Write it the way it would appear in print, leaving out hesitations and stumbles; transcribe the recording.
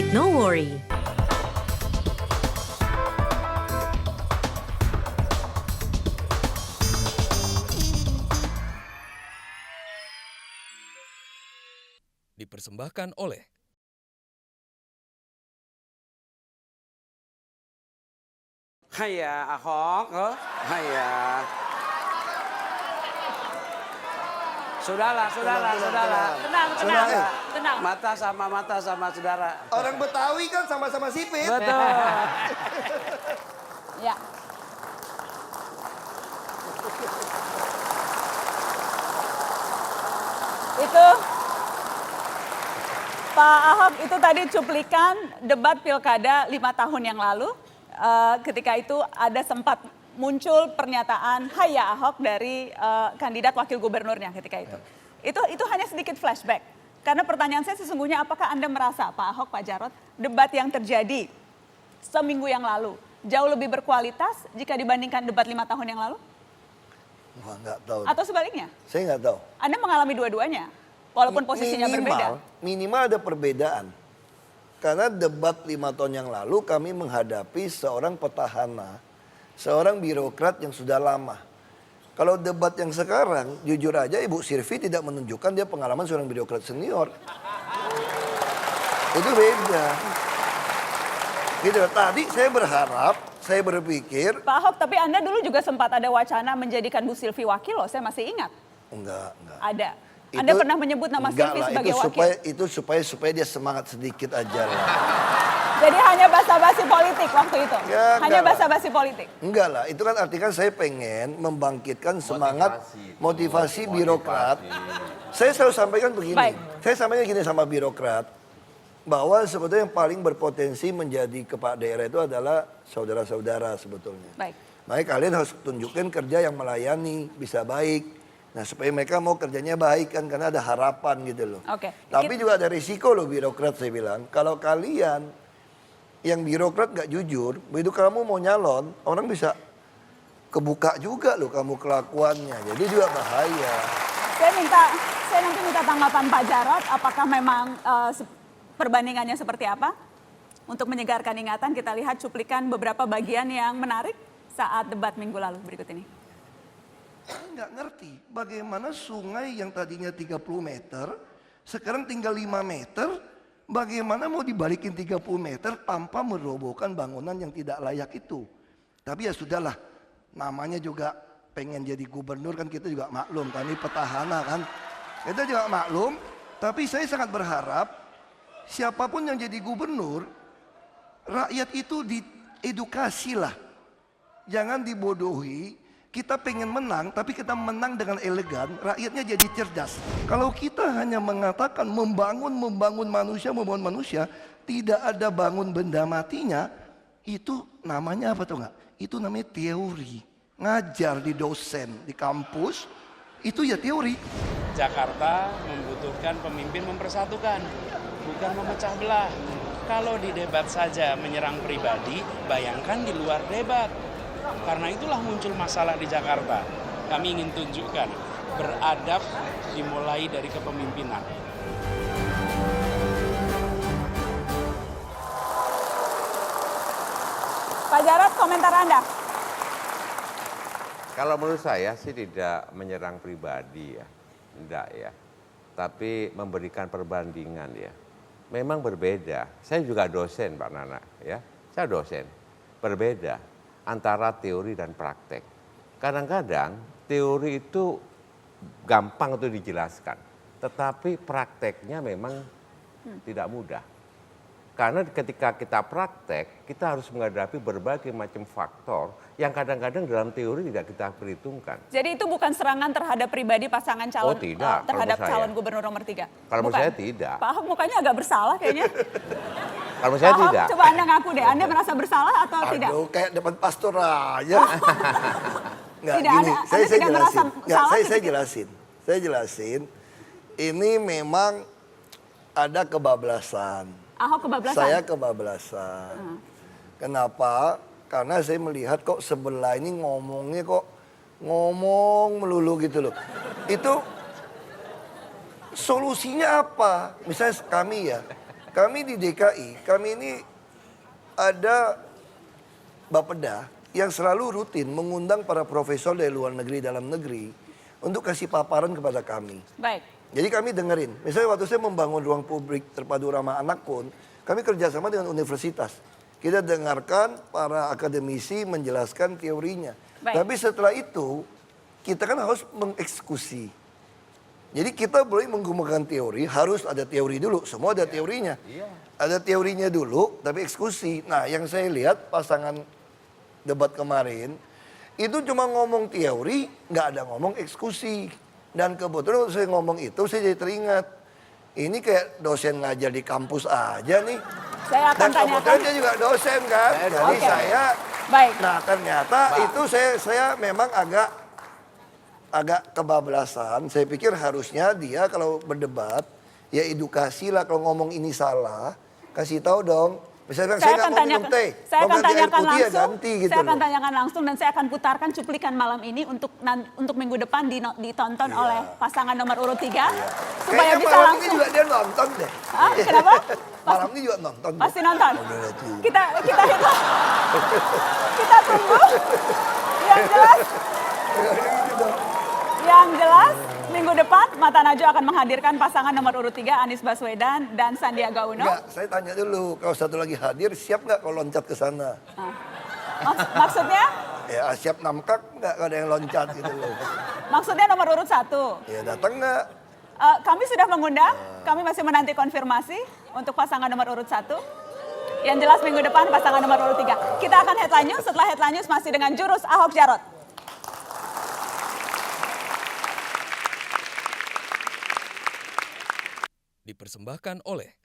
Music No Worry. Dipersembahkan oleh Haya Ahok, haya. Sudahlah. Tenang. Mata sama saudara. Orang Betawi kan sama-sama sipit. Betul. Ya. Itu Pak Ahok itu tadi cuplikan debat pilkada 5 tahun yang lalu. Ketika itu ada sempat muncul pernyataan Haya Ahok dari kandidat wakil gubernurnya ketika itu. Itu hanya sedikit flashback. Karena pertanyaan saya sesungguhnya apakah Anda merasa Pak Ahok, Pak Jarot, debat yang terjadi seminggu yang lalu jauh lebih berkualitas jika dibandingkan debat 5 tahun yang lalu? Wah, nggak tahu. Atau sebaliknya? Saya nggak tahu. Anda mengalami dua-duanya, walaupun posisinya berbeda. Minimal ada perbedaan. Karena debat 5 tahun yang lalu kami menghadapi seorang petahana, seorang birokrat yang sudah lama. Kalau debat yang sekarang, jujur aja Ibu Sirvi tidak menunjukkan dia pengalaman seorang birokrat senior. Itu beda. Gitu. Tadi saya berpikir. Pak Ahok, tapi Anda dulu juga sempat ada wacana menjadikan Bu Silvi wakil loh, saya masih ingat. Enggak. Ada. Anda pernah menyebut nama Silvi sebagai wakil? Itu supaya dia semangat sedikit aja lah. Jadi hanya basa-basi politik waktu itu? Ya, hanya basa-basi politik? Enggak lah, itu kan artinya saya pengen membangkitkan semangat motivasi birokrat. Saya selalu sampaikan begini, saya sampaikan gini sama birokrat, bahwa sebetulnya yang paling berpotensi menjadi kepala daerah itu adalah saudara-saudara sebetulnya. Baik. Makanya kalian harus tunjukkan kerja yang melayani, bisa baik. Nah supaya mereka mau kerjanya baik kan, karena ada harapan gitu loh. Oke. Tapi juga ada risiko loh birokrat saya bilang. Kalau kalian yang birokrat gak jujur, begitu kamu mau nyalon, orang bisa kebuka juga loh kamu kelakuannya. Jadi juga bahaya. Saya nanti minta tanggapan Pak Jarot, apakah memang perbandingannya seperti apa? Untuk menyegarkan ingatan, kita lihat cuplikan beberapa bagian yang menarik saat debat minggu lalu berikut ini. Saya nggak ngerti bagaimana sungai yang tadinya 30 meter, sekarang tinggal 5 meter, bagaimana mau dibalikin 30 meter tanpa merobohkan bangunan yang tidak layak itu. Tapi ya sudahlah, namanya juga pengen jadi gubernur kan, kita juga maklum kan, ini petahana kan. Kita juga maklum, tapi saya sangat berharap siapapun yang jadi gubernur, rakyat itu diedukasi lah. Jangan dibodohi. Kita pengen menang, tapi kita menang dengan elegan, rakyatnya jadi cerdas. Kalau kita hanya mengatakan membangun manusia, tidak ada bangun benda matinya, itu namanya apa tuh nggak? Itu namanya teori. Ngajar di dosen, di kampus, itu ya teori. Jakarta membutuhkan pemimpin mempersatukan, bukan memecah belah. Kalau di debat saja menyerang pribadi, bayangkan di luar debat. Karena itulah muncul masalah di Jakarta. Kami ingin tunjukkan beradab dimulai dari kepemimpinan. Pak Jarot, komentar Anda? Kalau menurut saya sih tidak menyerang pribadi ya, tidak ya. Tapi memberikan perbandingan ya. Memang berbeda. Saya juga dosen Pak Nana ya. Saya dosen. Berbeda antara teori dan praktek. Kadang-kadang teori itu gampang untuk dijelaskan, tetapi prakteknya memang tidak mudah. Karena ketika kita praktek, kita harus menghadapi berbagai macam faktor yang kadang-kadang dalam teori tidak kita perhitungkan. Jadi itu bukan serangan terhadap pribadi pasangan calon tidak, terhadap calon gubernur nomor 3? Kalau menurut saya tidak. Pak Ahok mukanya agak bersalah kayaknya. Kalau saya Ahok, tidak. coba Anda ngaku deh, Anda merasa bersalah atau tidak? Aduh, kayak depan pastor aja. Nggak, Tidak, gini, Anda saya tidak merasa jelasin. Nggak, salah saya jelasin. Ini memang ada kebablasan. Ahok kebablasan? Saya kebablasan. Kenapa? Karena saya melihat kok sebelah ini ngomongnya kok ngomong melulu gitu loh. Itu solusinya apa? Misalnya kami ya, Kami di DKI, kami ini ada Bapeda yang selalu rutin mengundang para profesor dari luar negeri, dalam negeri untuk kasih paparan kepada kami. Baik. Jadi kami dengerin. Misalnya waktu saya membangun ruang publik terpadu ramah anak pun, kami kerjasama dengan universitas. Kita dengarkan para akademisi menjelaskan teorinya. Baik. Tapi setelah itu, kita kan harus mengeksekusi. Jadi kita boleh menggunakan teori, harus ada teori dulu. Semua ada teorinya. Ada teorinya dulu, tapi eksekusi. Nah, yang saya lihat pasangan debat kemarin, itu cuma ngomong teori, nggak ada ngomong eksekusi. Dan kebetulan waktu saya ngomong itu, saya jadi teringat. Ini kayak dosen ngajar di kampus aja nih. Saya akan Dan tanyakan. kebetulan dia juga dosen kan. Jadi Oke. saya, Baik. nah ternyata itu saya memang agak kebablasan. Saya pikir harusnya dia kalau berdebat, ya edukasi lah. Kalau ngomong ini salah, kasih tahu dong. Misalnya saya nggak mau minum teh, saya mau akan ganti air tanyakan putih ya langsung. ganti gitu Saya akan loh. tanyakan langsung dan saya akan putarkan cuplikan malam ini untuk minggu depan ditonton oleh pasangan nomor urut 3 supaya Kayaknya bisa malam ini langsung. juga dia nonton deh. Ah, kenapa? Malam ini juga nonton. deh. Pasti nonton. Udah lihat. Kita kita tunggu. Yang jelas minggu depan Mata Najwa akan menghadirkan pasangan nomor urut 3 Anies Baswedan dan Sandiaga Uno. Enggak, saya tanya dulu, kalau satu lagi hadir, siap nggak kalau loncat ke sana? Maksudnya? Ya siap namkak nggak kalau ada yang loncat gitu loh. Maksudnya nomor urut 1. Ya datang nggak? Kami sudah mengundang, kami masih menanti konfirmasi untuk pasangan nomor urut 1. Yang jelas minggu depan pasangan nomor urut 3. Kita akan headline news, setelah headline news masih dengan jurus Ahok Jarot. Dipersembahkan oleh